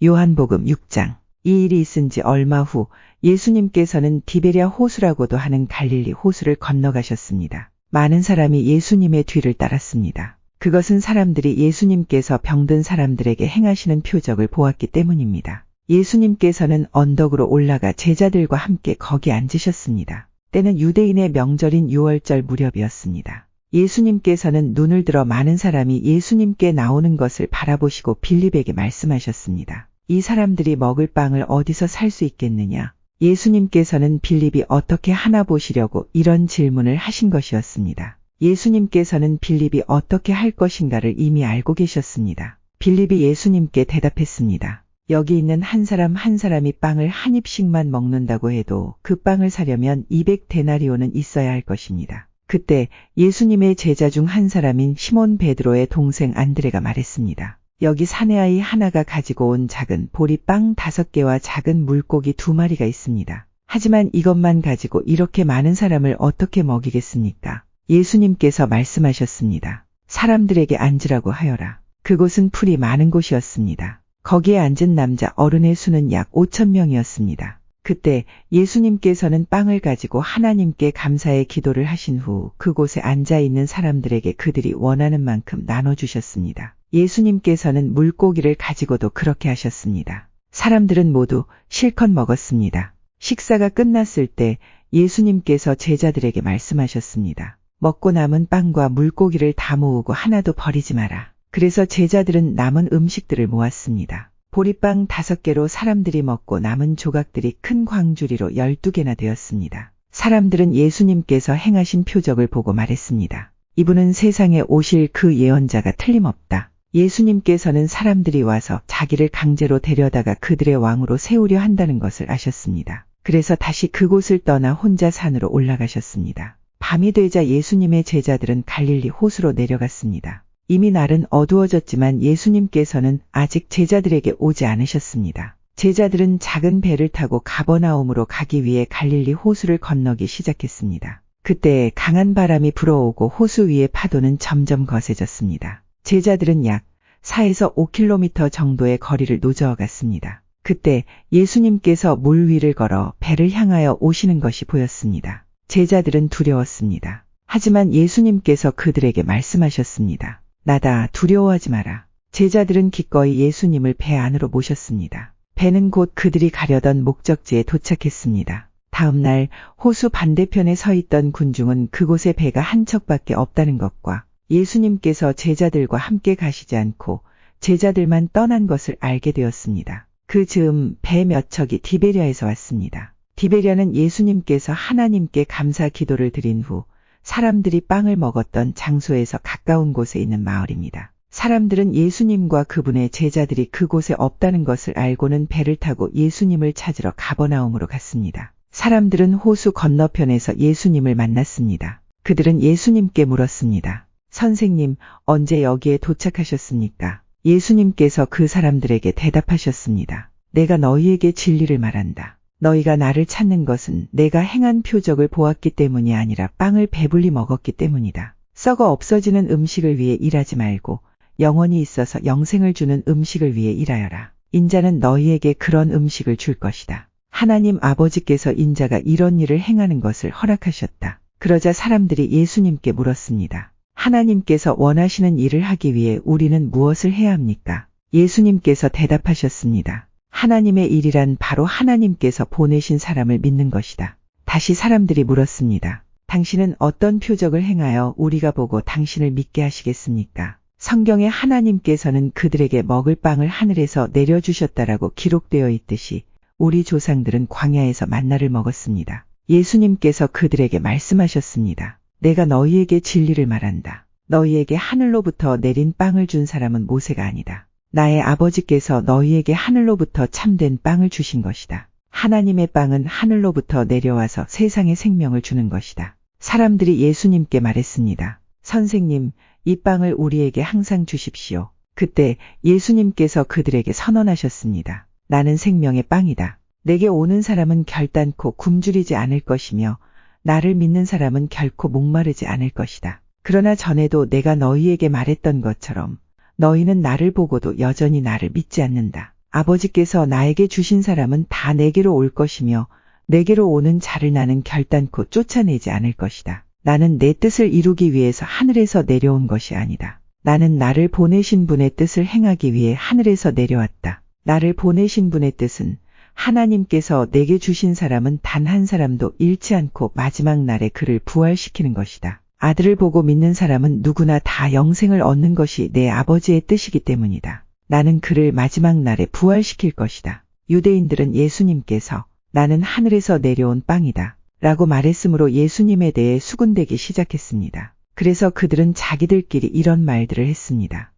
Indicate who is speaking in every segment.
Speaker 1: 요한복음 6장. 이 일이 있은 지 얼마 후 예수님께서는 디베랴 호수라고도 하는 갈릴리 호수를 건너가셨습니다. 많은 사람이 예수님의 뒤를 따랐습니다. 그것은 사람들이 예수님께서 병든 사람들에게 행하시는 표적을 보았기 때문입니다. 예수님께서는 언덕으로 올라가 제자들과 함께 거기 앉으셨습니다. 때는 유대인의 명절인 6월절 무렵이었습니다. 예수님께서는 눈을 들어 많은 사람이 예수님께 나오는 것을 바라보시고 빌립에게 말씀하셨습니다. 이 사람들이 먹을 빵을 어디서 살 수 있겠느냐? 예수님께서는 빌립이 어떻게 하나 보시려고 이런 질문을 하신 것이었습니다. 예수님께서는 빌립이 어떻게 할 것인가를 이미 알고 계셨습니다. 빌립이 예수님께 대답했습니다. 여기 있는 한 사람 한 사람이 빵을 한 입씩만 먹는다고 해도 그 빵을 사려면 200데나리온은 있어야 할 것입니다. 그때 예수님의 제자 중 한 사람인 시몬 베드로의 동생 안드레가 말했습니다. 여기 사내아이 하나가 가지고 온 작은 보리빵 5개와 작은 물고기 2마리가 있습니다. 하지만 이것만 가지고 이렇게 많은 사람을 어떻게 먹이겠습니까? 예수님께서 말씀하셨습니다. 사람들에게 앉으라고 하여라. 그곳은 풀이 많은 곳이었습니다. 거기에 앉은 남자 어른의 수는 약 5,000명이었습니다. 그때 예수님께서는 빵을 가지고 하나님께 감사의 기도를 하신 후 그곳에 앉아있는 사람들에게 그들이 원하는 만큼 나눠주셨습니다. 예수님께서는 물고기를 가지고도 그렇게 하셨습니다. 사람들은 모두 실컷 먹었습니다. 식사가 끝났을 때 예수님께서 제자들에게 말씀하셨습니다. 먹고 남은 빵과 물고기를 다 모으고 하나도 버리지 마라. 그래서 제자들은 남은 음식들을 모았습니다. 보리빵 5개로 사람들이 먹고 남은 조각들이 큰 광주리로 12개나 되었습니다. 사람들은 예수님께서 행하신 표적을 보고 말했습니다. 이분은 세상에 오실 그 예언자가 틀림없다. 예수님께서는 사람들이 와서 자기를 강제로 데려다가 그들의 왕으로 세우려 한다는 것을 아셨습니다. 그래서 다시 그곳을 떠나 혼자 산으로 올라가셨습니다. 밤이 되자 예수님의 제자들은 갈릴리 호수로 내려갔습니다. 이미 날은 어두워졌지만 예수님께서는 아직 제자들에게 오지 않으셨습니다. 제자들은 작은 배를 타고 가버나움으로 가기 위해 갈릴리 호수를 건너기 시작했습니다. 그때 강한 바람이 불어오고 호수 위의 파도는 점점 거세졌습니다. 제자들은 약 4에서 5km 정도의 거리를 노저어 갔습니다. 그때 예수님께서 물 위를 걸어 배를 향하여 오시는 것이 보였습니다. 제자들은 두려웠습니다. 하지만 예수님께서 그들에게 말씀하셨습니다. 나다, 두려워하지 마라. 제자들은 기꺼이 예수님을 배 안으로 모셨습니다. 배는 곧 그들이 가려던 목적지에 도착했습니다. 다음 날 호수 반대편에 서 있던 군중은 그곳에 배가 한 척밖에 없다는 것과 예수님께서 제자들과 함께 가시지 않고 제자들만 떠난 것을 알게 되었습니다. 그 즈음 배 몇 척이 디베랴에서 왔습니다. 디베랴는 예수님께서 하나님께 감사 기도를 드린 후 사람들이 빵을 먹었던 장소에서 가까운 곳에 있는 마을입니다. 사람들은 예수님과 그분의 제자들이 그곳에 없다는 것을 알고는 배를 타고 예수님을 찾으러 가버나움으로 갔습니다. 사람들은 호수 건너편에서 예수님을 만났습니다. 그들은 예수님께 물었습니다. 선생님, 언제 여기에 도착하셨습니까? 예수님께서 그 사람들에게 대답하셨습니다. 내가 너희에게 진리를 말한다. 너희가 나를 찾는 것은 내가 행한 표적을 보았기 때문이 아니라 빵을 배불리 먹었기 때문이다. 썩어 없어지는 음식을 위해 일하지 말고 영원히 있어서 영생을 주는 음식을 위해 일하여라. 인자는 너희에게 그런 음식을 줄 것이다. 하나님 아버지께서 인자가 이런 일을 행하는 것을 허락하셨다. 그러자 사람들이 예수님께 물었습니다. 하나님께서 원하시는 일을 하기 위해 우리는 무엇을 해야 합니까? 예수님께서 대답하셨습니다. 하나님의 일이란 바로 하나님께서 보내신 사람을 믿는 것이다. 다시 사람들이 물었습니다. 당신은 어떤 표적을 행하여 우리가 보고 당신을 믿게 하시겠습니까? 성경에 하나님께서는 그들에게 먹을 빵을 하늘에서 내려주셨다라고 기록되어 있듯이 우리 조상들은 광야에서 만나를 먹었습니다. 예수님께서 그들에게 말씀하셨습니다. 내가 너희에게 진리를 말한다. 너희에게 하늘로부터 내린 빵을 준 사람은 모세가 아니다. 나의 아버지께서 너희에게 하늘로부터 참된 빵을 주신 것이다. 하나님의 빵은 하늘로부터 내려와서 세상에 생명을 주는 것이다. 사람들이 예수님께 말했습니다. 선생님, 이 빵을 우리에게 항상 주십시오. 그때 예수님께서 그들에게 선언하셨습니다. 나는 생명의 빵이다. 내게 오는 사람은 결단코 굶주리지 않을 것이며 나를 믿는 사람은 결코 목마르지 않을 것이다. 그러나 전에도 내가 너희에게 말했던 것처럼 너희는 나를 보고도 여전히 나를 믿지 않는다. 아버지께서 나에게 주신 사람은 다 내게로 올 것이며 내게로 오는 자를 나는 결단코 쫓아내지 않을 것이다. 나는 내 뜻을 이루기 위해서 하늘에서 내려온 것이 아니다. 나는 나를 보내신 분의 뜻을 행하기 위해 하늘에서 내려왔다. 나를 보내신 분의 뜻은 하나님께서 내게 주신 사람은 단 한 사람도 잃지 않고 마지막 날에 그를 부활시키는 것이다. 아들을 보고 믿는 사람은 누구나 다 영생을 얻는 것이 내 아버지의 뜻이기 때문이다. 나는 그를 마지막 날에 부활시킬 것이다. 유대인들은 예수님께서 나는 하늘에서 내려온 빵이다 라고 말했으므로 예수님에 대해 수군대기 시작했습니다. 그래서 그들은 자기들끼리 이런 말들을 했습니다.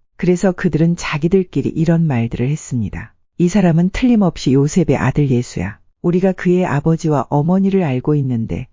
Speaker 1: 이 사람은 틀림없이 요셉의 아들 예수야. 우리가 그의 아버지와 어머니를 알고 있는데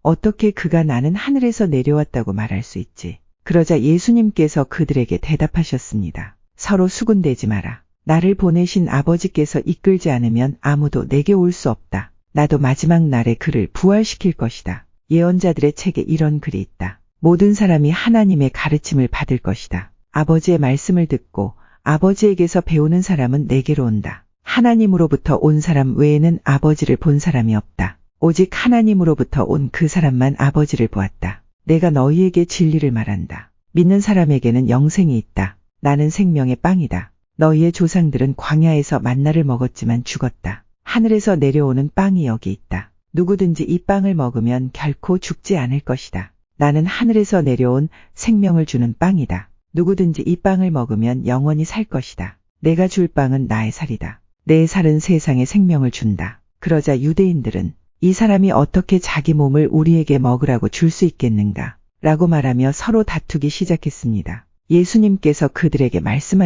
Speaker 1: 어떻게 그가 나는 하늘에서 내려왔다고 말할 수 있지? 그러자 예수님께서 그들에게 대답하셨습니다. 서로 수군대지 마라. 나를 보내신 아버지께서 이끌지 않으면 아무도 내게 올 수 없다. 나도 마지막 날에 그를 부활시킬 것이다. 예언자들의 책에 이런 글이 있다. 모든 사람이 하나님의 가르침을 받을 것이다. 아버지의 말씀을 듣고 아버지에게서 배우는 사람은 내게로 온다. 하나님으로부터 온 사람 외에는 아버지를 본 사람이 없다. 오직 하나님으로부터 온 그 사람만 아버지를 보았다. 내가 너희에게 진리를 말한다. 믿는 사람에게는 영생이 있다. 나는 생명의 빵이다. 너희의 조상들은 광야에서 만나를 먹었지만 죽었다. 하늘에서 내려오는 빵이 여기 있다. 누구든지 이 빵을 먹으면 결코 죽지 않을 것이다. 나는 하늘에서 내려온 생명을 주는 빵이다. 누구든지 이 빵을 먹으면 영원히 살 것이다. 내가 줄 빵은 나의 살이다. 내 살은 세상에 생명을 준다. 그러자 유대인들은 이 사람이 어떻게 자기 몸을 우리에게 먹으라고 줄 수 있겠는가? 라고 말하며 서로 다투기 시작했습니다. 예수님께서 그들에게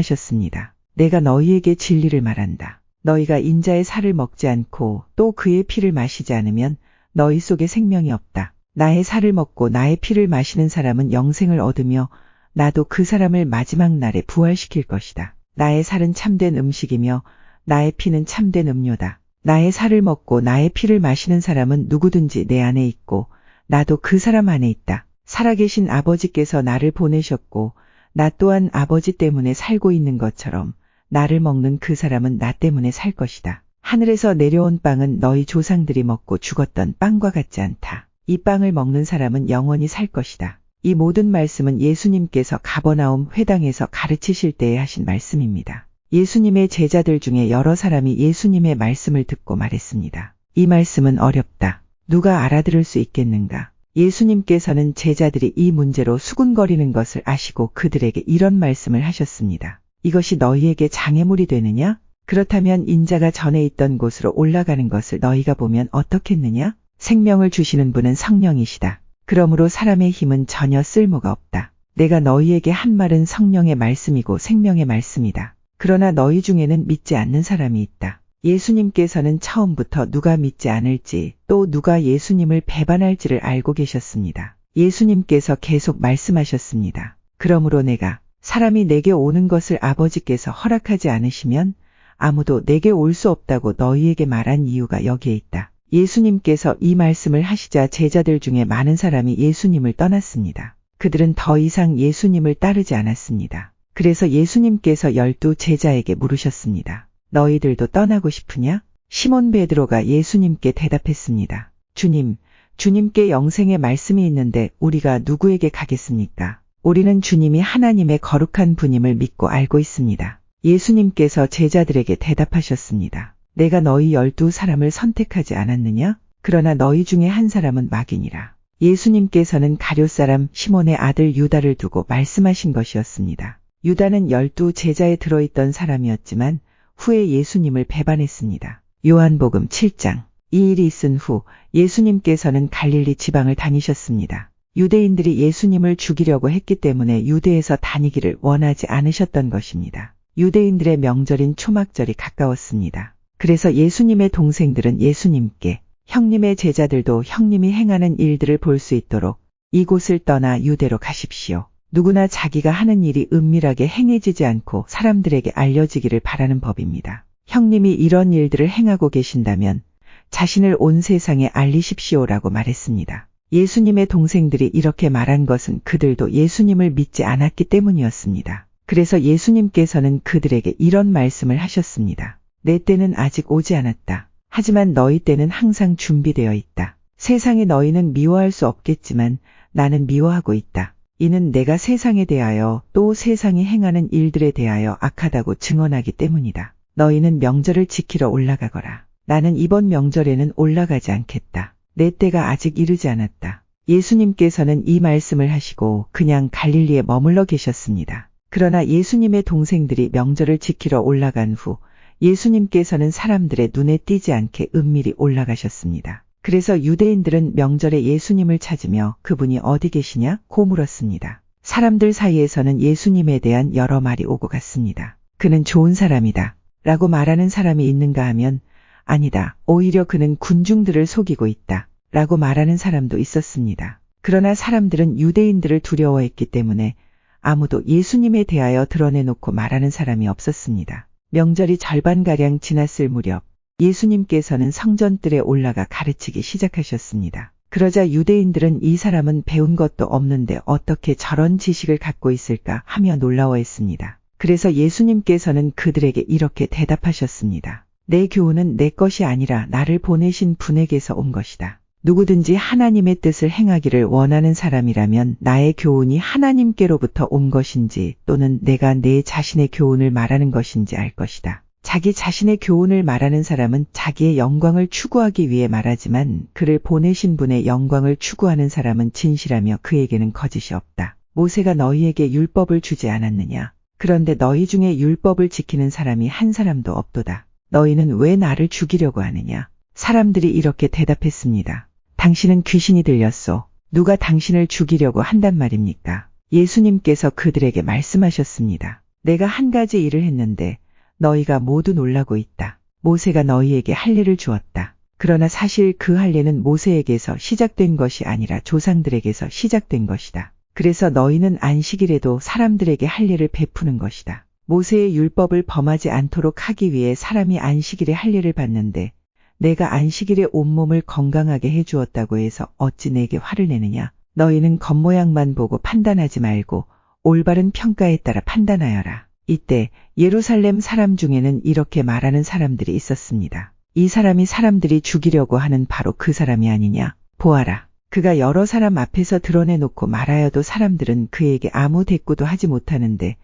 Speaker 1: 말씀하셨습니다. 내가 너희에게 진리를 말한다. 너희가 인자의 살을 먹지 않고 또 그의 피를 마시지 않으면 너희 속에 생명이 없다. 나의 살을 먹고 나의 피를 마시는 사람은 영생을 얻으며 나도 그 사람을 마지막 날에 부활시킬 것이다. 나의 살은 참된 음식이며 나의 피는 참된 음료다. 나의 살을 먹고 나의 피를 마시는 사람은 누구든지 내 안에 있고 나도 그 사람 안에 있다. 살아계신 아버지께서 나를 보내셨고 나 또한 아버지 때문에 살고 있는 것처럼 나를 먹는 그 사람은 나 때문에 살 것이다. 하늘에서 내려온 빵은 너희 조상들이 먹고 죽었던 빵과 같지 않다. 이 빵을 먹는 사람은 영원히 살 것이다. 이 모든 말씀은 예수님께서 가버나움 회당에서 가르치실 때에 하신 말씀입니다. 예수님의 제자들 중에 여러 사람이 예수님의 말씀을 듣고 말했습니다. 이 말씀은 어렵다. 누가 알아들을 수 있겠는가? 예수님께서는 제자들이 이 문제로 수군거리는 것을 아시고 그들에게 이런 말씀을 하셨습니다. 이것이 너희에게 장애물이 되느냐? 그렇다면 인자가 전에 있던 곳으로 올라가는 것을 너희가 보면 어떻겠느냐? 생명을 주시는 분은 성령이시다. 그러므로 사람의 힘은 전혀 쓸모가 없다. 내가 너희에게 한 말은 성령의 말씀이고 생명의 말씀이다. 그러나 너희 중에는 믿지 않는 사람이 있다. 예수님께서는 처음부터 누가 믿지 않을지 또 누가 예수님을 배반할지를 알고 계셨습니다. 예수님께서 계속 말씀하셨습니다. 그러므로 내가 사람이 내게 오는 것을 아버지께서 허락하지 않으시면 아무도 내게 올 수 없다고 너희에게 말한 이유가 여기에 있다. 예수님께서 이 말씀을 하시자 제자들 중에 많은 사람이 예수님을 떠났습니다. 그들은 더 이상 예수님을 따르지 않았습니다. 그래서 예수님께서 12 제자에게 물으셨습니다. 너희들도 떠나고 싶으냐? 시몬 베드로가 예수님께 대답했습니다. 주님, 주님께 영생의 말씀이 있는데 우리가 누구에게 가겠습니까? 우리는 주님이 하나님의 거룩한 분임을 믿고 알고 있습니다. 예수님께서 제자들에게 대답하셨습니다. 내가 너희 12 사람을 선택하지 않았느냐? 그러나 너희 중에 한 사람은 마귀니라. 예수님께서는 가룟 사람 시몬의 아들 유다를 두고 말씀하신 것이었습니다. 유다는 12 제자에 들어있던 사람이었지만 후에 예수님을 배반했습니다. 요한복음 7장. 이 일이 있은 후 예수님께서는 갈릴리 지방을 다니셨습니다. 유대인들이 예수님을 죽이려고 했기 때문에 유대에서 다니기를 원하지 않으셨던 것입니다. 유대인들의 명절인 초막절이 가까웠습니다. 그래서 예수님의 동생들은 예수님께 형님의 제자들도 형님이 행하는 일들을 볼 수 있도록 이곳을 떠나 유대로 가십시오. 누구나 자기가 하는 일이 은밀하게 행해지지 않고 사람들에게 알려지기를 바라는 법입니다. 형님이 이런 일들을 행하고 계신다면 자신을 온 세상에 알리십시오라고 말했습니다. 예수님의 동생들이 이렇게 말한 것은 그들도 예수님을 믿지 않았기 때문이었습니다. 그래서 예수님께서는 그들에게 이런 말씀을 하셨습니다. 내 때는 아직 오지 않았다. 하지만 너희 때는 항상 준비되어 있다. 세상이 너희는 미워할 수 없겠지만 나는 미워하고 있다. 이는 내가 세상에 대하여 또 세상이 행하는 일들에 대하여 악하다고 증언하기 때문이다. 너희는 명절을 지키러 올라가거라. 나는 이번 명절에는 올라가지 않겠다. 내 때가 아직 이르지 않았다. 예수님께서는 이 말씀을 하시고 그냥 갈릴리에 머물러 계셨습니다. 그러나 예수님의 동생들이 명절을 지키러 올라간 후 예수님께서는 사람들의 눈에 띄지 않게 은밀히 올라가셨습니다. 그래서 유대인들은 명절에 예수님을 찾으며 그분이 어디 계시냐고 물었습니다. 사람들 사이에서는 예수님에 대한 여러 말이 오고 갔습니다. 그는 좋은 사람이다 라고 말하는 사람이 있는가 하면 아니다, 오히려 그는 군중들을 속이고 있다 라고 말하는 사람도 있었습니다. 그러나 사람들은 유대인들을 두려워했기 때문에 아무도 예수님에 대하여 드러내놓고 말하는 사람이 없었습니다. 명절이 절반가량 지났을 무렵 예수님께서는 성전뜰에 올라가 가르치기 시작하셨습니다. 그러자 유대인들은 이 사람은 배운 것도 없는데 어떻게 저런 지식을 갖고 있을까 하며 놀라워했습니다. 그래서 예수님께서는 그들에게 이렇게 대답하셨습니다. 내 교훈은 내 것이 아니라 나를 보내신 분에게서 온 것이다. 누구든지 하나님의 뜻을 행하기를 원하는 사람이라면 나의 교훈이 하나님께로부터 온 것인지 또는 내가 내 자신의 교훈을 말하는 것인지 알 것이다. 자기 자신의 교훈을 말하는 사람은 자기의 영광을 추구하기 위해 말하지만 그를 보내신 분의 영광을 추구하는 사람은 진실하며 그에게는 거짓이 없다. 모세가 너희에게 율법을 주지 않았느냐? 그런데 너희 중에 율법을 지키는 사람이 한 사람도 없도다. 너희는 왜 나를 죽이려고 하느냐? 사람들이 이렇게 대답했습니다. 당신은 귀신이 들렸소. 누가 당신을 죽이려고 한단 말입니까? 예수님께서 그들에게 말씀하셨습니다. 내가 한 가지 일을 했는데 너희가 모두 놀라고 있다. 모세가 너희에게 할례를 주었다. 그러나 사실 그 할례는 모세에게서 시작된 것이 아니라 조상들에게서 시작된 것이다. 그래서 너희는 안식일에도 사람들에게 할례를 베푸는 것이다. 모세의 율법을 범하지 않도록 하기 위해 사람이 안식일에 할례를 받는데 내가 안식일에 온몸을 건강하게 해주었다고 해서 어찌 내게 화를 내느냐. 너희는 겉모양만 보고 판단하지 말고 올바른 평가에 따라 판단하여라. 이때 예루살렘 사람 중에는 이렇게 말하는 사람들이 있었습니다. 이 사람이 사람들이 죽이려고 하는 바로 그 사람이 아니냐. 보아라. 그가 여러 사람 앞에서 드러내놓고 말하여도 사람들은 그에게 아무 대꾸도 하지 못하는데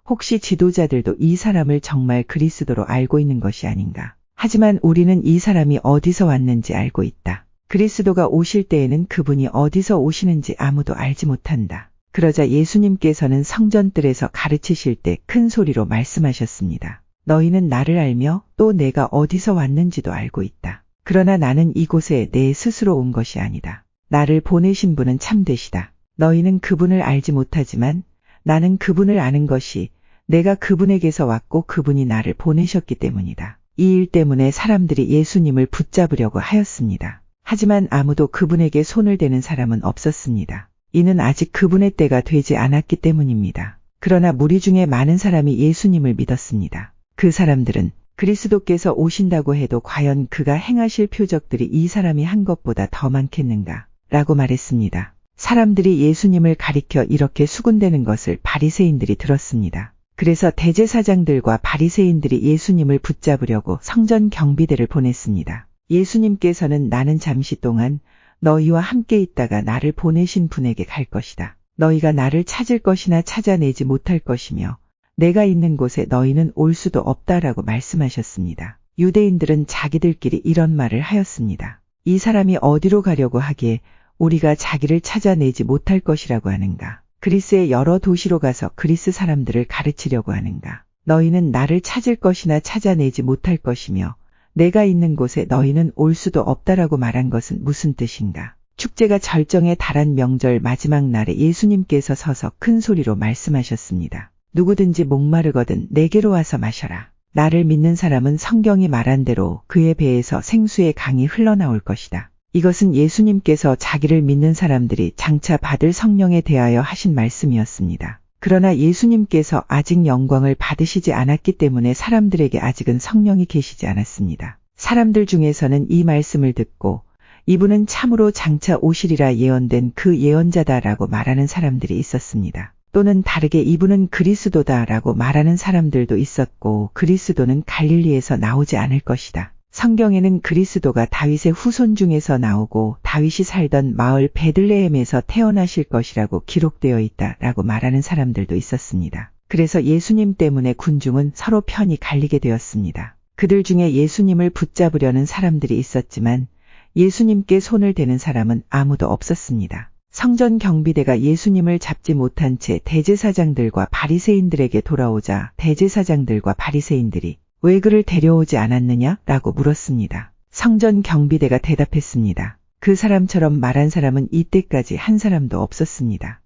Speaker 1: 혹시 지도자들도 이 사람을 정말 그리스도로 알고 있는 것이 아닌가. 하지만 우리는 이 사람이 어디서 왔는지 알고 있다. 그리스도가 오실 때에는 그분이 어디서 오시는지 아무도 알지 못한다. 그러자 예수님께서는 성전뜰에서 가르치실 때 큰 소리로 말씀하셨습니다. 너희는 나를 알며 또 내가 어디서 왔는지도 알고 있다. 그러나 나는 이곳에 내 스스로 온 것이 아니다. 나를 보내신 분은 참되시다. 너희는 그분을 알지 못하지만 나는 그분을 아는 것이 내가 그분에게서 왔고 그분이 나를 보내셨기 때문이다. 이 일 때문에 사람들이 예수님을 붙잡으려고 하였습니다. 하지만 아무도 그분에게 손을 대는 사람은 없었습니다. 이는 아직 그분의 때가 되지 않았기 때문입니다. 그러나 무리 중에 많은 사람이 예수님을 믿었습니다. 그 사람들은 그리스도께서 오신다고 해도 과연 그가 행하실 표적들이 이 사람이 한 것보다 더 많겠는가? 라고 말했습니다. 사람들이 예수님을 가리켜 이렇게 수군대는 것을 바리새인들이 들었습니다. 그래서 대제사장들과 바리새인들이 예수님을 붙잡으려고 성전 경비대를 보냈습니다. 예수님께서는 나는 잠시 동안 너희와 함께 있다가 나를 보내신 분에게 갈 것이다. 너희가 나를 찾을 것이나 찾아내지 못할 것이며 내가 있는 곳에 너희는 올 수도 없다라고 말씀하셨습니다. 유대인들은 자기들끼리 이런 말을 하였습니다. 이 사람이 어디로 가려고 하기에 우리가 자기를 찾아내지 못할 것이라고 하는가? 그리스의 여러 도시로 가서 그리스 사람들을 가르치려고 하는가? 너희는 나를 찾을 것이나 찾아내지 못할 것이며 내가 있는 곳에 너희는 올 수도 없다라고 말한 것은 무슨 뜻인가? 축제가 절정에 달한 명절 마지막 날에 예수님께서 서서 큰 소리로 말씀하셨습니다. 누구든지 목마르거든 내게로 와서 마셔라. 나를 믿는 사람은 성경이 말한 대로 그의 배에서 생수의 강이 흘러나올 것이다. 이것은 예수님께서 자기를 믿는 사람들이 장차 받을 성령에 대하여 하신 말씀이었습니다. 그러나 예수님께서 아직 영광을 받으시지 않았기 때문에 사람들에게 아직은 성령이 계시지 않았습니다. 사람들 중에서는 이 말씀을 듣고 이분은 참으로 장차 오시리라 예언된 그 예언자다라고 말하는 사람들이 있었습니다. 또는 다르게 이분은 그리스도다라고 말하는 사람들도 있었고 그리스도는 갈릴리에서 나오지 않을 것이다. 성경에는 그리스도가 다윗의 후손 중에서 나오고 다윗이 살던 마을 베들레헴에서 태어나실 것이라고 기록되어 있다라고 말하는 사람들도 있었습니다. 그래서 예수님 때문에 군중은 서로 편이 갈리게 되었습니다. 그들 중에 예수님을 붙잡으려는 사람들이 있었지만 예수님께 손을 대는 사람은 아무도 없었습니다. 성전 경비대가 예수님을 잡지 못한 채 대제사장들과 바리새인들에게 돌아오자 대제사장들과 바리새인들이 왜 그를 데려오지 않았느냐? 라고 물었습니다. 성전 경비대가 대답했습니다. 그 사람처럼 말한 사람은 이때까지 한 사람도 없었습니다.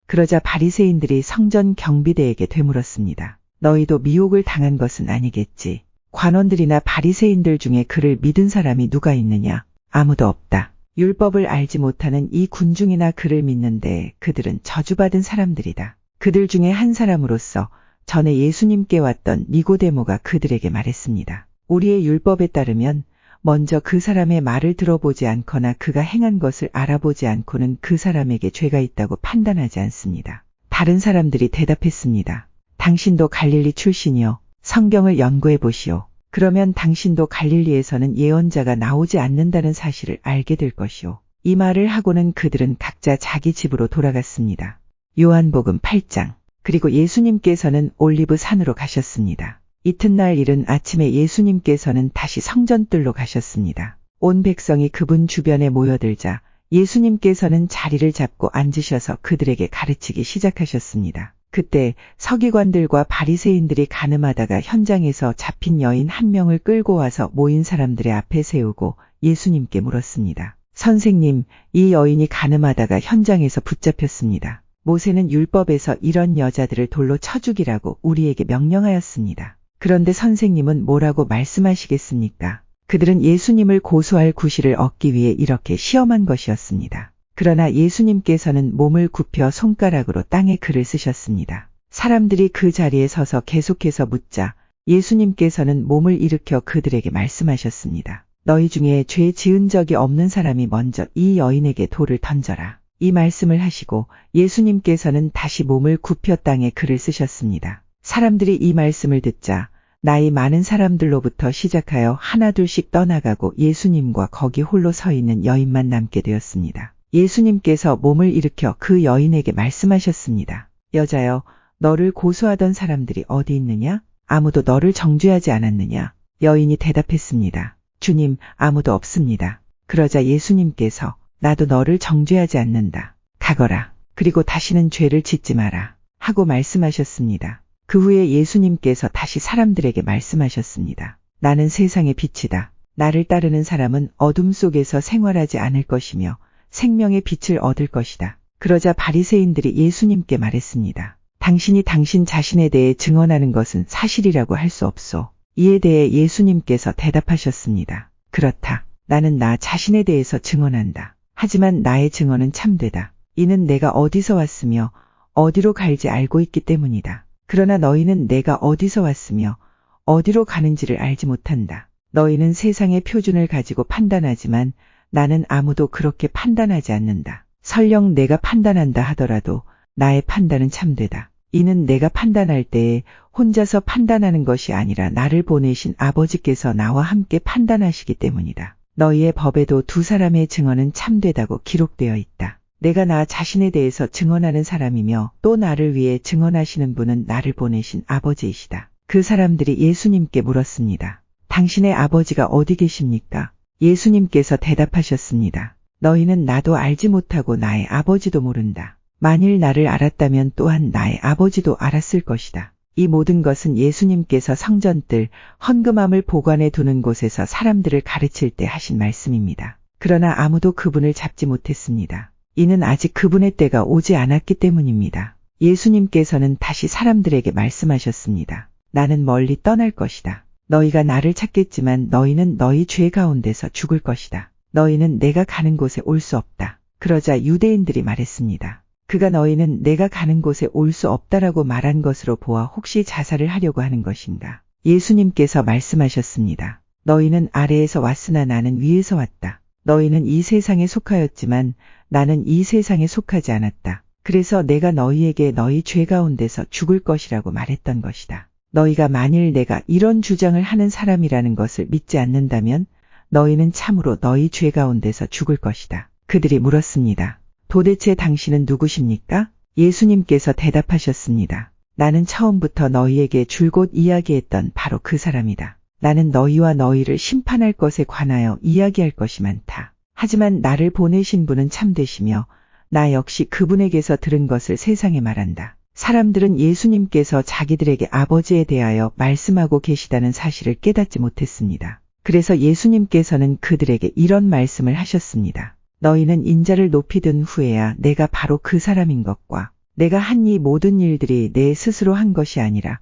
Speaker 1: 그러자 바리새인들이 성전 경비대에게 되물었습니다. 너희도 미혹을 당한 것은 아니겠지. 관원들이나 바리새인들 중에 그를 믿은 사람이 누가 있느냐? 아무도 없다. 율법을 알지 못하는 이 군중이나 그를 믿는데 그들은 저주받은 사람들이다. 그들 중에 한 사람으로서 전에 예수님께 왔던 니고데모가 그들에게 말했습니다. 우리의 율법에 따르면 먼저 그 사람의 말을 들어보지 않거나 그가 행한 것을 알아보지 않고는 그 사람에게 죄가 있다고 판단하지 않습니다. 다른 사람들이 대답했습니다. 당신도 갈릴리 출신이요. 성경을 연구해 보시오. 그러면 당신도 갈릴리에서는 예언자가 나오지 않는다는 사실을 알게 될 것이오. 이 말을 하고는 그들은 각자 자기 집으로 돌아갔습니다. 요한복음 8장. 그리고 예수님께서는 올리브 산으로 가셨습니다. 이튿날 이른 아침에 예수님께서는 다시 성전뜰로 가셨습니다. 온 백성이 그분 주변에 모여들자 예수님께서는 자리를 잡고 앉으셔서 그들에게 가르치기 시작하셨습니다. 그때 서기관들과 바리새인들이 가늠하다가 현장에서 잡힌 여인 한 명을 끌고 와서 모인 사람들의 앞에 세우고 예수님께 물었습니다. 선생님, 이 여인이 가늠하다가 현장에서 붙잡혔습니다. 모세는 율법에서 이런 여자들을 돌로 쳐 죽이라고 우리에게 명령하였습니다. 그런데 선생님은 뭐라고 말씀하시겠습니까? 그들은 예수님을 고소할 구실을 얻기 위해 이렇게 시험한 것이었습니다. 그러나 예수님께서는 몸을 굽혀 손가락으로 땅에 글을 쓰셨습니다. 사람들이 그 자리에 서서 계속해서 묻자 예수님께서는 몸을 일으켜 그들에게 말씀하셨습니다. 너희 중에 죄 지은 적이 없는 사람이 먼저 이 여인에게 돌을 던져라. 이 말씀을 하시고 예수님께서는 다시 몸을 굽혀 땅에 글을 쓰셨습니다. 사람들이 이 말씀을 듣자 나이 많은 사람들로부터 시작하여 하나둘씩 떠나가고 예수님과 거기 홀로 서 있는 여인만 남게 되었습니다. 예수님께서 몸을 일으켜 그 여인에게 말씀하셨습니다. 여자여, 너를 고소하던 사람들이 어디 있느냐? 아무도 너를 정죄하지 않았느냐? 여인이 대답했습니다. 주님, 아무도 없습니다. 그러자 예수님께서 나도 너를 정죄하지 않는다. 가거라. 그리고 다시는 죄를 짓지 마라. 하고 말씀하셨습니다. 그 후에 예수님께서 다시 사람들에게 말씀하셨습니다. 나는 세상의 빛이다. 나를 따르는 사람은 어둠 속에서 생활하지 않을 것이며 생명의 빛을 얻을 것이다. 그러자 바리새인들이 예수님께 말했습니다. 당신이 당신 자신에 대해 증언하는 것은 사실이라고 할 수 없소. 이에 대해 예수님께서 대답하셨습니다. 그렇다. 나는 나 자신에 대해서 증언한다. 하지만 나의 증언은 참되다. 이는 내가 어디서 왔으며 어디로 갈지 알고 있기 때문이다. 그러나 너희는 내가 어디서 왔으며 어디로 가는지를 알지 못한다. 너희는 세상의 표준을 가지고 판단하지만 나는 아무도 그렇게 판단하지 않는다. 설령 내가 판단한다 하더라도 나의 판단은 참되다. 이는 내가 판단할 때에 혼자서 판단하는 것이 아니라 나를 보내신 아버지께서 나와 함께 판단하시기 때문이다. 너희의 법에도 두 사람의 증언은 참되다고 기록되어 있다. 내가 나 자신에 대해서 증언하는 사람이며 또 나를 위해 증언하시는 분은 나를 보내신 아버지이시다. 그 사람들이 예수님께 물었습니다. 당신의 아버지가 어디 계십니까? 예수님께서 대답하셨습니다. 너희는 나도 알지 못하고 나의 아버지도 모른다. 만일 나를 알았다면 또한 나의 아버지도 알았을 것이다. 이 모든 것은 예수님께서 성전뜰 헌금함을 보관해 두는 곳에서 사람들을 가르칠 때 하신 말씀입니다. 그러나 아무도 그분을 잡지 못했습니다. 이는 아직 그분의 때가 오지 않았기 때문입니다. 예수님께서는 다시 사람들에게 말씀하셨습니다. 나는 멀리 떠날 것이다. 너희가 나를 찾겠지만 너희는 너희 죄 가운데서 죽을 것이다. 너희는 내가 가는 곳에 올 수 없다. 그러자 유대인들이 말했습니다. 그가 너희는 내가 가는 곳에 올 수 없다라고 말한 것으로 보아 혹시 자살을 하려고 하는 것인가? 예수님께서 말씀하셨습니다. 너희는 아래에서 왔으나 나는 위에서 왔다. 너희는 이 세상에 속하였지만 나는 이 세상에 속하지 않았다. 그래서 내가 너희에게 너희 죄 가운데서 죽을 것이라고 말했던 것이다. 너희가 만일 내가 이런 주장을 하는 사람이라는 것을 믿지 않는다면 너희는 참으로 너희 죄 가운데서 죽을 것이다. 그들이 물었습니다. 도대체 당신은 누구십니까? 예수님께서 대답하셨습니다. 나는 처음부터 너희에게 줄곧 이야기했던 바로 그 사람이다. 나는 너희와 너희를 심판할 것에 관하여 이야기할 것이 많다. 하지만 나를 보내신 분은 참되시며 나 역시 그분에게서 들은 것을 세상에 말한다. 사람들은 예수님께서 자기들에게 아버지에 대하여 말씀하고 계시다는 사실을 깨닫지 못했습니다. 그래서 예수님께서는 그들에게 이런 말씀을 하셨습니다. 너희는 인자를 높이 든 후에야 내가 바로 그 사람인 것과 내가 한 이 모든 일들이 내 스스로 한 것이 아니라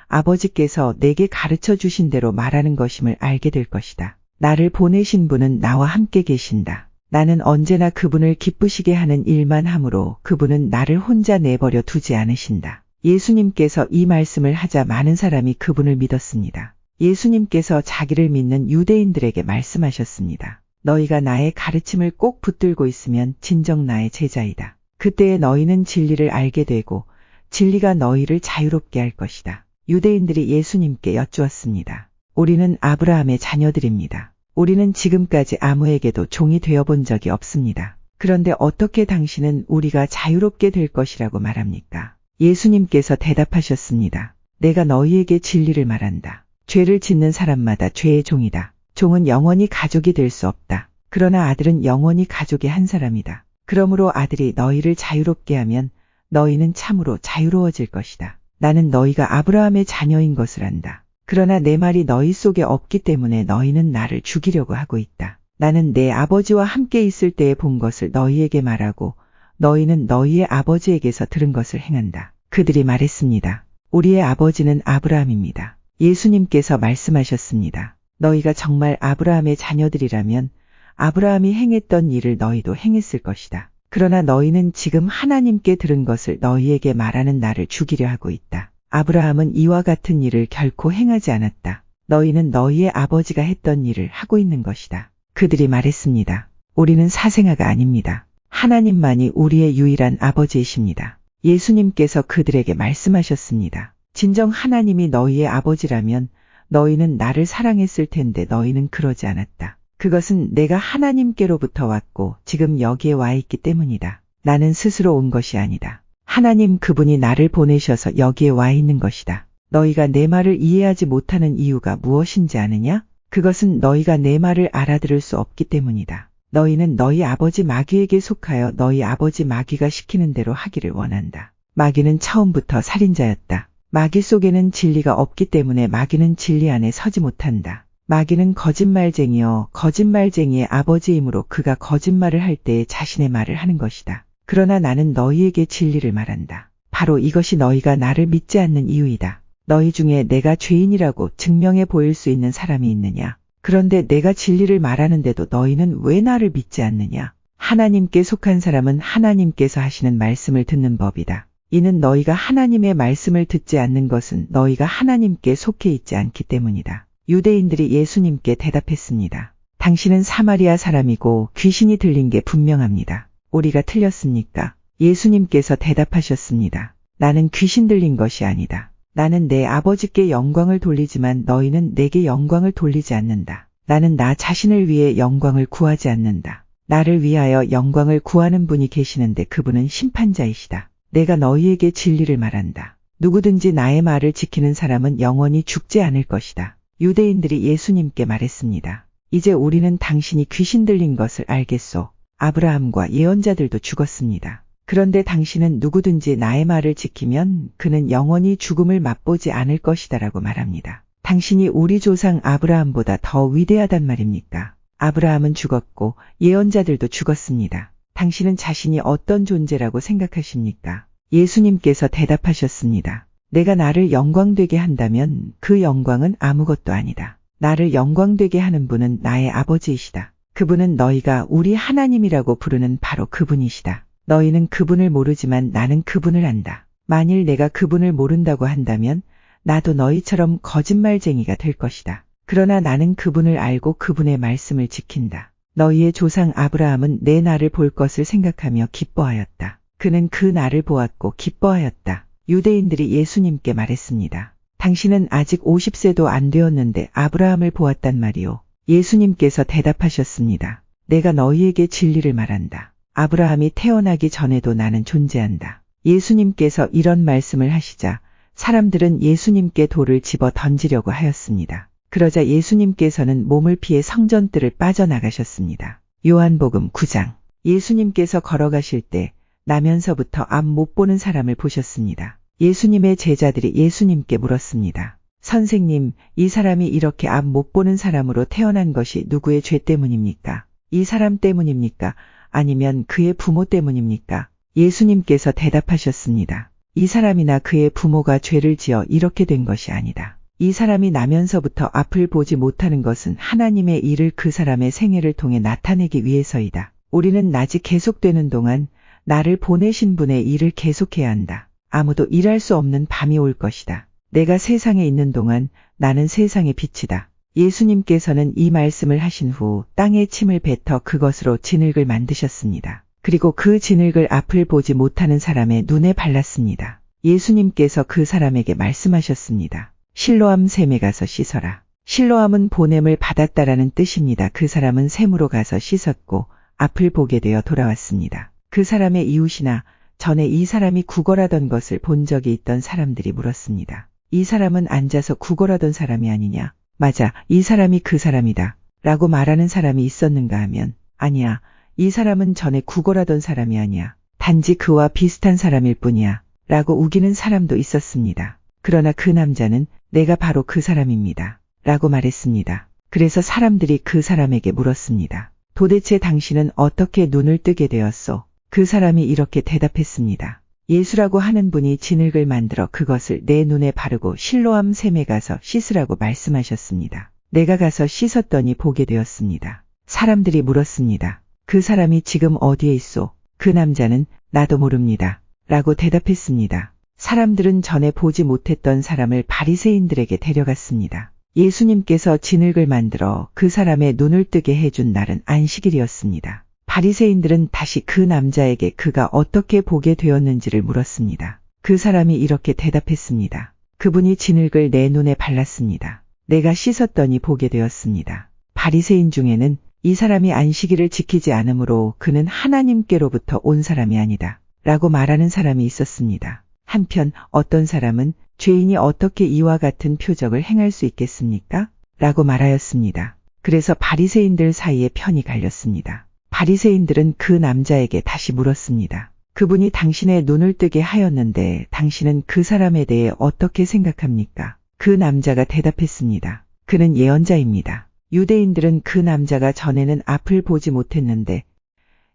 Speaker 1: 아버지께서 내게 가르쳐 주신 대로 말하는 것임을 알게 될 것이다. 나를 보내신 분은 나와 함께 계신다. 나는 언제나 그분을 기쁘시게 하는 일만 하므로 그분은 나를 혼자 내버려 두지 않으신다. 예수님께서 이 말씀을 하자 많은 사람이 그분을 믿었습니다. 예수님께서 자기를 믿는 유대인들에게 말씀하셨습니다. 너희가 나의 가르침을 꼭 붙들고 있으면 진정 나의 제자이다. 그때에 너희는 진리를 알게 되고 진리가 너희를 자유롭게 할 것이다. 유대인들이 예수님께 여쭈었습니다. 우리는 아브라함의 자녀들입니다. 우리는 지금까지 아무에게도 종이 되어본 적이 없습니다. 그런데 어떻게 당신은 우리가 자유롭게 될 것이라고 말합니까? 예수님께서 대답하셨습니다. 내가 너희에게 진리를 말한다. 죄를 짓는 사람마다 죄의 종이다. 종은 영원히 가족이 될 수 없다. 그러나 아들은 영원히 가족의 한 사람이다. 그러므로 아들이 너희를 자유롭게 하면 너희는 참으로 자유로워질 것이다. 나는 너희가 아브라함의 자녀인 것을 안다. 그러나 내 말이 너희 속에 없기 때문에 너희는 나를 죽이려고 하고 있다. 나는 내 아버지와 함께 있을 때에 본 것을 너희에게 말하고 너희는 너희의 아버지에게서 들은 것을 행한다. 그들이 말했습니다. 우리의 아버지는 아브라함입니다. 예수님께서 말씀하셨습니다. 너희가 정말 아브라함의 자녀들이라면 아브라함이 행했던 일을 너희도 행했을 것이다. 그러나 너희는 지금 하나님께 들은 것을 너희에게 말하는 나를 죽이려 하고 있다. 아브라함은 이와 같은 일을 결코 행하지 않았다. 너희는 너희의 아버지가 했던 일을 하고 있는 것이다. 그들이 말했습니다. 우리는 사생아가 아닙니다. 하나님만이 우리의 유일한 아버지이십니다. 예수님께서 그들에게 말씀하셨습니다. 진정 하나님이 너희의 아버지라면 너희는 나를 사랑했을 텐데 너희는 그러지 않았다. 그것은 내가 하나님께로부터 왔고 지금 여기에 와 있기 때문이다. 나는 스스로 온 것이 아니다. 하나님 그분이 나를 보내셔서 여기에 와 있는 것이다. 너희가 내 말을 이해하지 못하는 이유가 무엇인지 아느냐? 그것은 너희가 내 말을 알아들을 수 없기 때문이다. 너희는 너희 아버지 마귀에게 속하여 너희 아버지 마귀가 시키는 대로 하기를 원한다. 마귀는 처음부터 살인자였다. 마귀 속에는 진리가 없기 때문에 마귀는 진리 안에 서지 못한다. 마귀는 거짓말쟁이여 거짓말쟁이의 아버지이므로 그가 거짓말을 할 때에 자신의 말을 하는 것이다. 그러나 나는 너희에게 진리를 말한다. 바로 이것이 너희가 나를 믿지 않는 이유이다. 너희 중에 내가 죄인이라고 증명해 보일 수 있는 사람이 있느냐? 그런데 내가 진리를 말하는데도 너희는 왜 나를 믿지 않느냐? 하나님께 속한 사람은 하나님께서 하시는 말씀을 듣는 법이다. 이는 너희가 하나님의 말씀을 듣지 않는 것은 너희가 하나님께 속해 있지 않기 때문이다. 유대인들이 예수님께 대답했습니다. 당신은 사마리아 사람이고 귀신이 들린 게 분명합니다. 우리가 틀렸습니까? 예수님께서 대답하셨습니다. 나는 귀신 들린 것이 아니다. 나는 내 아버지께 영광을 돌리지만 너희는 내게 영광을 돌리지 않는다. 나는 나 자신을 위해 영광을 구하지 않는다. 나를 위하여 영광을 구하는 분이 계시는데 그분은 심판자이시다. 내가 너희에게 진리를 말한다. 누구든지 나의 말을 지키는 사람은 영원히 죽지 않을 것이다. 유대인들이 예수님께 말했습니다. 이제 우리는 당신이 귀신 들린 것을 알겠소. 아브라함과 예언자들도 죽었습니다. 그런데 당신은 누구든지 나의 말을 지키면 그는 영원히 죽음을 맛보지 않을 것이다라고 말합니다. 당신이 우리 조상 아브라함보다 더 위대하단 말입니까? 아브라함은 죽었고 예언자들도 죽었습니다. 당신은 자신이 어떤 존재라고 생각하십니까? 예수님께서 대답하셨습니다. 내가 나를 영광되게 한다면 그 영광은 아무것도 아니다. 나를 영광되게 하는 분은 나의 아버지이시다. 그분은 너희가 우리 하나님이라고 부르는 바로 그분이시다. 너희는 그분을 모르지만 나는 그분을 안다. 만일 내가 그분을 모른다고 한다면 나도 너희처럼 거짓말쟁이가 될 것이다. 그러나 나는 그분을 알고 그분의 말씀을 지킨다. 너희의 조상 아브라함은 내 날을 볼 것을 생각하며 기뻐하였다. 그는 그 날을 보았고 기뻐하였다. 유대인들이 예수님께 말했습니다. 당신은 아직 50세도 안 되었는데 아브라함을 보았단 말이오. 예수님께서 대답하셨습니다. 내가 너희에게 진리를 말한다. 아브라함이 태어나기 전에도 나는 존재한다. 예수님께서 이런 말씀을 하시자 사람들은 예수님께 돌을 집어 던지려고 하였습니다. 그러자 예수님께서는 몸을 피해 성전뜰을 빠져나가셨습니다. 요한복음 9장. 예수님께서 걸어가실 때 나면서부터 앞 못 보는 사람을 보셨습니다. 예수님의 제자들이 예수님께 물었습니다. 선생님, 이 사람이 이렇게 앞 못 보는 사람으로 태어난 것이 누구의 죄 때문입니까? 이 사람 때문입니까? 아니면 그의 부모 때문입니까? 예수님께서 대답하셨습니다. 이 사람이나 그의 부모가 죄를 지어 이렇게 된 것이 아니다. 이 사람이 나면서부터 앞을 보지 못하는 것은 하나님의 일을 그 사람의 생애를 통해 나타내기 위해서이다. 우리는 낮이 계속되는 동안 나를 보내신 분의 일을 계속해야 한다. 아무도 일할 수 없는 밤이 올 것이다. 내가 세상에 있는 동안 나는 세상의 빛이다. 예수님께서는 이 말씀을 하신 후 땅에 침을 뱉어 그것으로 진흙을 만드셨습니다. 그리고 그 진흙을 앞을 보지 못하는 사람의 눈에 발랐습니다. 예수님께서 그 사람에게 말씀하셨습니다. 실로암 샘에 가서 씻어라. 실로암은 보냄을 받았다라는 뜻입니다. 그 사람은 샘으로 가서 씻었고 앞을 보게 되어 돌아왔습니다. 그 사람의 이웃이나 전에 이 사람이 구걸하던 것을 본 적이 있던 사람들이 물었습니다. 이 사람은 앉아서 구걸하던 사람이 아니냐? 맞아, 이 사람이 그 사람이다. 라고 말하는 사람이 있었는가 하면 아니야, 이 사람은 전에 구걸하던 사람이 아니야. 단지 그와 비슷한 사람일 뿐이야. 라고 우기는 사람도 있었습니다. 그러나 그 남자는 내가 바로 그 사람입니다. 라고 말했습니다. 그래서 사람들이 그 사람에게 물었습니다. 도대체 당신은 어떻게 눈을 뜨게 되었소? 그 사람이 이렇게 대답했습니다. 예수라고 하는 분이 진흙을 만들어 그것을 내 눈에 바르고 실로암 샘에 가서 씻으라고 말씀하셨습니다. 내가 가서 씻었더니 보게 되었습니다. 사람들이 물었습니다. 그 사람이 지금 어디에 있소? 그 남자는 나도 모릅니다. 라고 대답했습니다. 사람들은 전에 보지 못했던 사람을 바리새인들에게 데려갔습니다. 예수님께서 진흙을 만들어 그 사람의 눈을 뜨게 해준 날은 안식일이었습니다. 바리새인들은 다시 그 남자에게 그가 어떻게 보게 되었는지를 물었습니다. 그 사람이 이렇게 대답했습니다. 그분이 진흙을 내 눈에 발랐습니다. 내가 씻었더니 보게 되었습니다. 바리새인 중에는 이 사람이 안식일을 지키지 않으므로 그는 하나님께로부터 온 사람이 아니다. 라고 말하는 사람이 있었습니다. 한편 어떤 사람은 죄인이 어떻게 이와 같은 표적을 행할 수 있겠습니까? 라고 말하였습니다. 그래서 바리새인들 사이에 편이 갈렸습니다. 바리새인들은 그 남자에게 다시 물었습니다. 그분이 당신의 눈을 뜨게 하였는데 당신은 그 사람에 대해 어떻게 생각합니까? 그 남자가 대답했습니다. 그는 예언자입니다. 유대인들은 그 남자가 전에는 앞을 보지 못했는데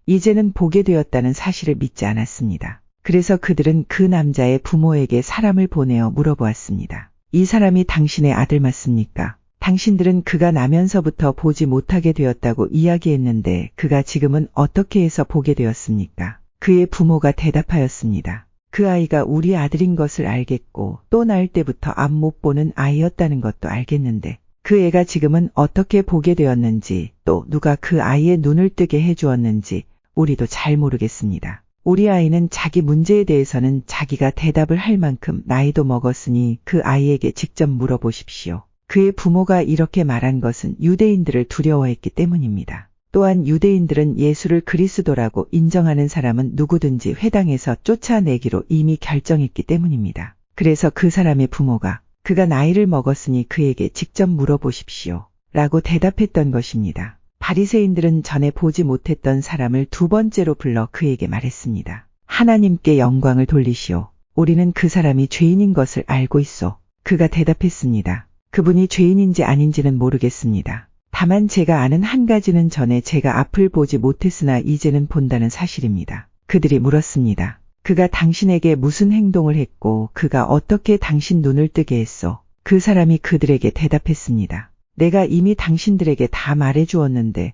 Speaker 1: 이제는 보게 되었다는 사실을 믿지 않았습니다. 그래서 그들은 그 남자의 부모에게 사람을 보내어 물어보았습니다. 이 사람이 당신의 아들 맞습니까? 당신들은 그가 나면서부터 보지 못하게 되었다고 이야기했는데 그가 지금은 어떻게 해서 보게 되었습니까? 그의 부모가 대답하였습니다. 그 아이가 우리 아들인 것을 알겠고 또 날 때부터 앞 못 보는 아이였다는 것도 알겠는데 그 애가 지금은 어떻게 보게 되었는지 또 누가 그 아이의 눈을 뜨게 해주었는지 우리도 잘 모르겠습니다. 우리 아이는 자기 문제에 대해서는 자기가 대답을 할 만큼 나이도 먹었으니 그 아이에게 직접 물어보십시오. 그의 부모가 이렇게 말한 것은 유대인들을 두려워했기 때문입니다. 또한 유대인들은 예수를 그리스도라고 인정하는 사람은 누구든지 회당에서 쫓아내기로 이미 결정했기 때문입니다. 그래서 그 사람의 부모가 그가 나이를 먹었으니 그에게 직접 물어보십시오. 라고 대답했던 것입니다. 바리새인들은 전에 보지 못했던 사람을 두 번째로 불러 그에게 말했습니다. 하나님께 영광을 돌리시오. 우리는 그 사람이 죄인인 것을 알고 있소. 그가 대답했습니다. 그분이 죄인인지 아닌지는 모르겠습니다. 다만 제가 아는 한 가지는 전에 제가 앞을 보지 못했으나 이제는 본다는 사실입니다. 그들이 물었습니다. 그가 당신에게 무슨 행동을 했고 그가 어떻게 당신 눈을 뜨게 했소? 그 사람이 그들에게 대답했습니다. 내가 이미 당신들에게 다 말해 주었는데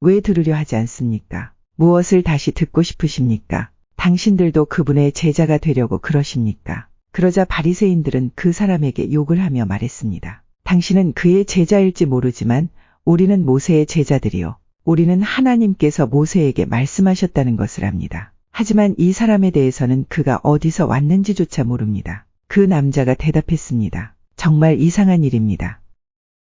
Speaker 1: 왜 들으려 하지 않습니까? 무엇을 다시 듣고 싶으십니까? 당신들도 그분의 제자가 되려고 그러십니까? 그러자 바리새인들은 그 사람에게 욕을 하며 말했습니다. 당신은 그의 제자일지 모르지만 우리는 모세의 제자들이요. 우리는 하나님께서 모세에게 말씀하셨다는 것을 압니다. 하지만 이 사람에 대해서는 그가 어디서 왔는지조차 모릅니다. 그 남자가 대답했습니다. 정말 이상한 일입니다.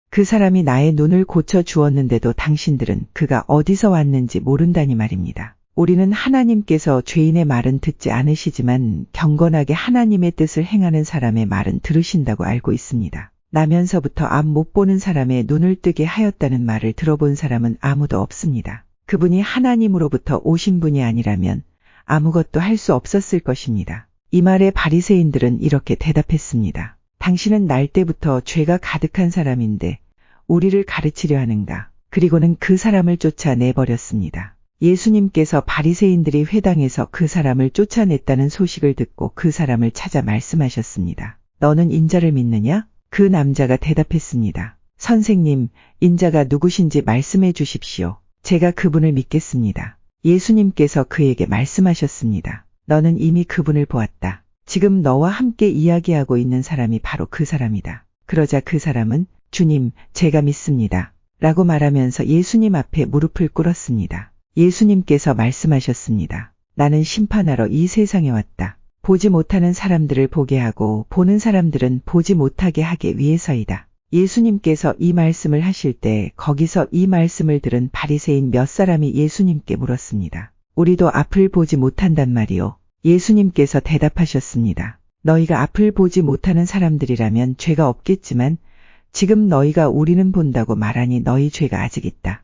Speaker 1: 그 사람이 나의 눈을 고쳐 주었는데도 당신들은 그가 어디서 왔는지 모른다니 말입니다. 우리는 하나님께서 죄인의 말은 듣지 않으시지만 경건하게 하나님의 뜻을 행하는 사람의 말은 들으신다고 알고 있습니다. 나면서부터 앞 못 보는 사람의 눈을 뜨게 하였다는 말을 들어본 사람은 아무도 없습니다. 그분이 하나님으로부터 오신 분이 아니라면 아무것도 할 수 없었을 것입니다. 이 말에 바리새인들은 이렇게 대답했습니다. 당신은 날 때부터 죄가 가득한 사람인데 우리를 가르치려 하는가? 그리고는 그 사람을 쫓아내버렸습니다. 예수님께서 바리새인들이 회당에서 그 사람을 쫓아냈다는 소식을 듣고 그 사람을 찾아 말씀하셨습니다. 너는 인자를 믿느냐? 그 남자가 대답했습니다. 선생님, 인자가 누구신지 말씀해 주십시오. 제가 그분을 믿겠습니다. 예수님께서 그에게 말씀하셨습니다. 너는 이미 그분을 보았다. 지금 너와 함께 이야기하고 있는 사람이 바로 그 사람이다. 그러자 그 사람은 주님, 제가 믿습니다. 라고 말하면서 예수님 앞에 무릎을 꿇었습니다. 예수님께서 말씀하셨습니다. 나는 심판하러 이 세상에 왔다. 보지 못하는 사람들을 보게 하고 보는 사람들은 보지 못하게 하기 위해서이다. 예수님께서 이 말씀을 하실 때 거기서 이 말씀을 들은 바리새인 몇 사람이 예수님께 물었습니다. 우리도 앞을 보지 못한단 말이오. 예수님께서 대답하셨습니다. 너희가 앞을 보지 못하는 사람들이라면 죄가 없겠지만 지금 너희가 우리는 본다고 말하니 너희 죄가 아직 있다.